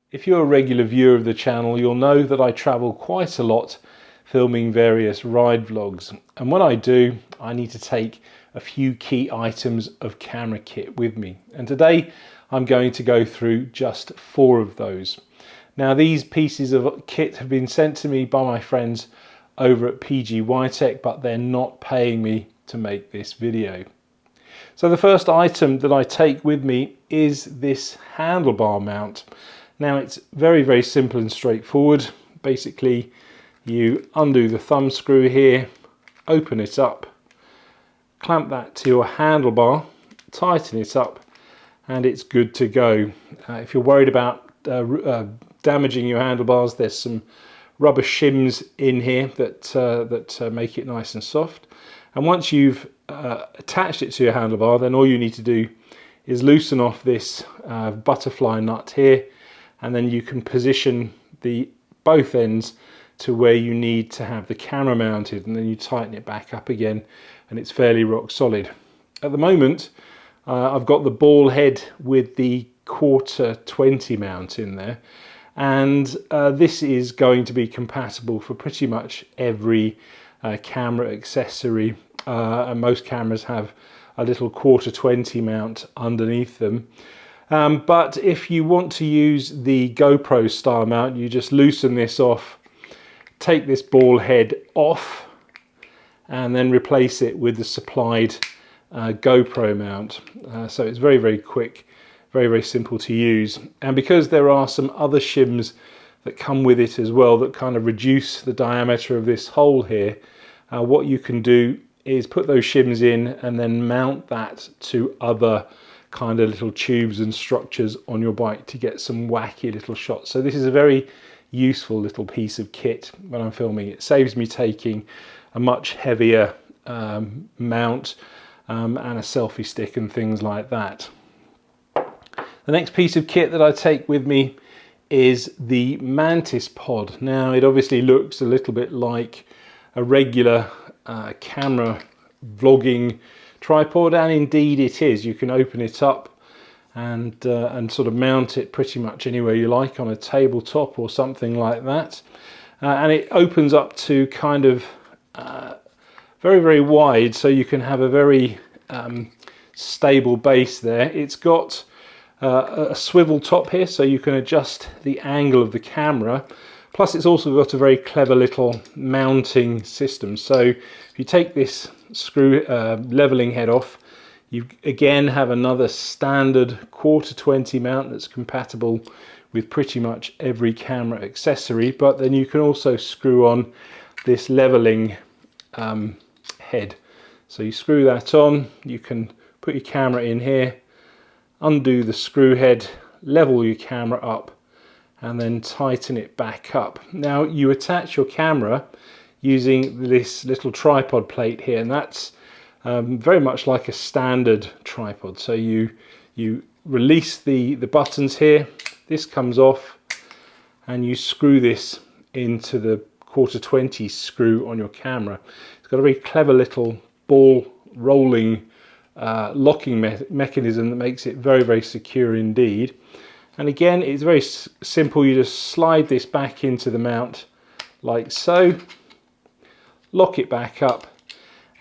If you're a regular viewer of the channel, you'll know that I travel quite a lot filming various ride vlogs. And when I do, I need to take a few key items of camera kit with me. And today I'm going to go through just 4 of those. Now these pieces of kit have been sent to me by my friends over at PGYTECH, but they're not paying me to make this video. So the first item that I take with me is this handlebar mount. Now it's very simple and straightforward. Basically you undo the thumb screw here, open it up, clamp that to your handlebar, tighten it up, and it's good to go. If you're worried about damaging your handlebars, there's some rubber shims in here that make it nice and soft. And once you've attached it to your handlebar, then all you need to do is loosen off this butterfly nut here, and then you can position both ends to where you need to have the camera mounted, and then you tighten it back up again and it's fairly rock solid. At the moment I've got the ball head with the 1/4-20 mount in there, and this is going to be compatible for pretty much every camera accessory, and most cameras have a little 1/4-20 mount underneath them. But if you want to use the GoPro style mount, you just loosen this off, take this ball head off, and then replace it with the supplied GoPro mount. So it's very quick, very simple to use. And because there are some other shims that come with it as well that kind of reduce the diameter of this hole here, what you can do is put those shims in and then mount that to other kind of little tubes and structures on your bike to get some wacky little shots. So this is a very useful little piece of kit when I'm filming. It saves me taking a much heavier mount and a selfie stick and things like that. The next piece of kit that I take with me is the Mantis Pod. Now it obviously looks a little bit like a regular camera vlogging tripod, and indeed it is. You can open it up and sort of mount it pretty much anywhere you like, on a tabletop or something like that, and it opens up to kind of very wide, so you can have a very stable base there. It's got a swivel top here, so you can adjust the angle of the camera. Plus it's also got a very clever little mounting system. So if you take this screw leveling head off, you again have another standard 1/4-20 mount that's compatible with pretty much every camera accessory, but then you can also screw on this leveling head. So you screw that on, you can put your camera in here, undo the screw head, level your camera up, and then tighten it back up. Now you attach your camera using this little tripod plate here, and that's very much like a standard tripod. So you release the buttons here, this comes off, and you screw this into the 1/4-20 screw on your camera. It's got a very clever little ball rolling locking mechanism that makes it very secure indeed. And again, it's very simple. You just slide this back into the mount like so, lock it back up,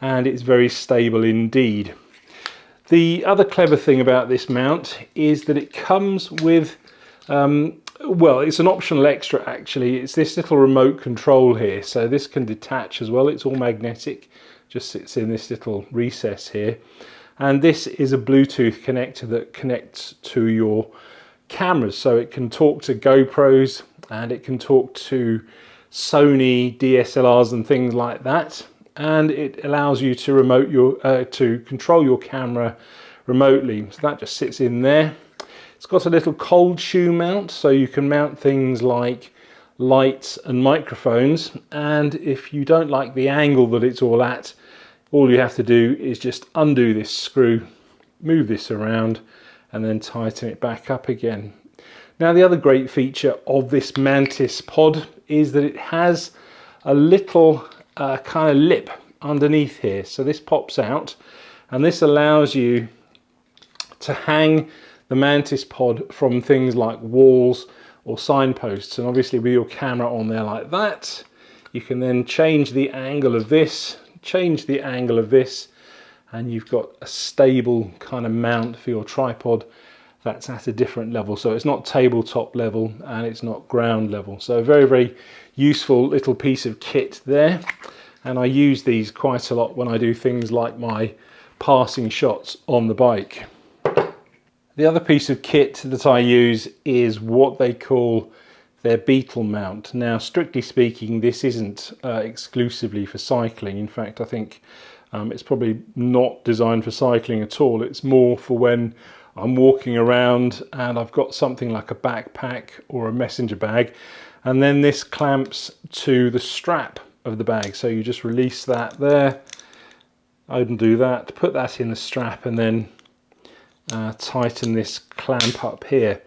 and it's very stable indeed. The other clever thing about this mount is that it comes with, well, it's an optional extra actually. It's this little remote control here. So this can detach as well. It's all magnetic, just sits in this little recess here. And this is a Bluetooth connector that connects to your cameras, so it can talk to GoPros and it can talk to Sony DSLRs and things like that, and it allows you to control your camera remotely. So that just sits in there. It's got a little cold shoe mount, so you can mount things like lights and microphones, and if you don't like the angle that it's all at, all you have to do is just undo this screw, move this around, and then tighten it back up again. Now the other great feature of this Mantis Pod is that it has a little kind of lip underneath here. So this pops out, and this allows you to hang the Mantis Pod from things like walls or signposts. And obviously with your camera on there like that, you can then change the angle of this, and you've got a stable kind of mount for your tripod that's at a different level. So it's not tabletop level and it's not ground level. So a very, very useful little piece of kit there. And I use these quite a lot when I do things like my passing shots on the bike. The other piece of kit that I use is what they call their Beetle Mount. Now, strictly speaking, this isn't exclusively for cycling. In fact, I think it's probably not designed for cycling at all. It's more for when I'm walking around and I've got something like a backpack or a messenger bag, and then this clamps to the strap of the bag. So you just release that there, undo that, put that in the strap, and then tighten this clamp up here.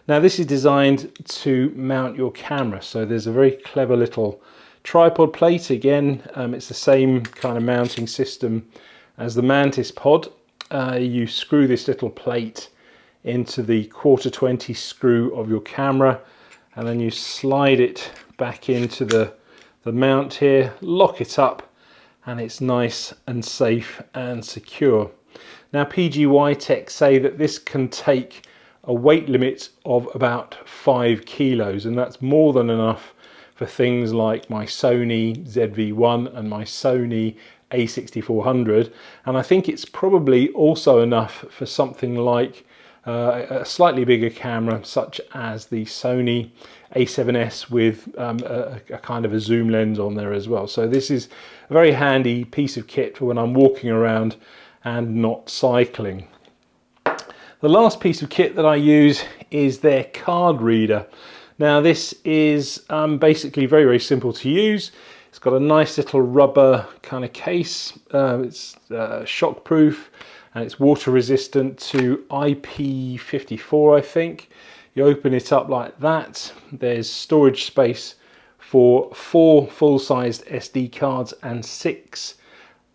Now this is designed to mount your camera, so there's a very clever little tripod plate. Again, it's the same kind of mounting system as the Mantis Pod. You screw this little plate into the 1/4-20 screw of your camera, and then you slide it back into the mount here, lock it up, and it's nice and safe and secure. Now PGYTECH say that this can take a weight limit of about 5 kilos, and that's more than enough for things like my Sony ZV-1 and my Sony A6400, and I think it's probably also enough for something like a slightly bigger camera such as the Sony A7S with a kind of a zoom lens on there as well. So this is a very handy piece of kit for when I'm walking around and not cycling. The last piece of kit that I use is their card reader. Now this is basically very, very simple to use. It's got a nice little rubber kind of case. It's shockproof and it's water resistant to IP54, I think. You open it up like that. There's storage space for 4 full-sized SD cards and 6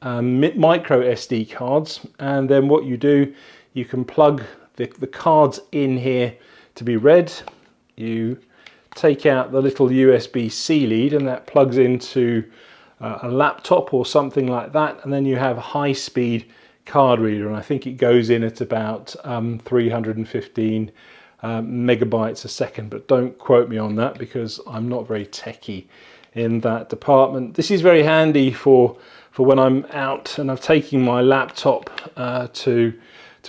micro SD cards. And then what you do, you can plug the cards in here to be read. You take out the little USB-C lead and that plugs into a laptop or something like that, and then you have a high-speed card reader, and I think it goes in at about 315 megabytes a second, but don't quote me on that because I'm not very techie in that department. This is very handy for when I'm out and I've taken my laptop to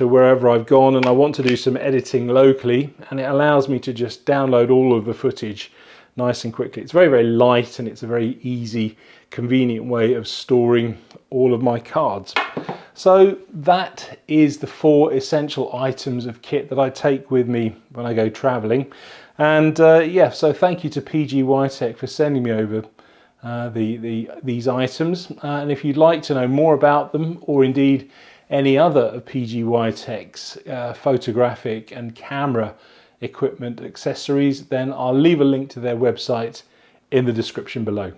wherever I've gone and I want to do some editing locally, and it allows me to just download all of the footage nice and quickly. It's very, very light and it's a very easy, convenient way of storing all of my cards. So that is the 4 essential items of kit that I take with me when I go traveling. And yeah, so thank you to PGYTECH for sending me over these items. And if you'd like to know more about them, or indeed any other of PGYTECH's photographic and camera equipment accessories, then I'll leave a link to their website in the description below.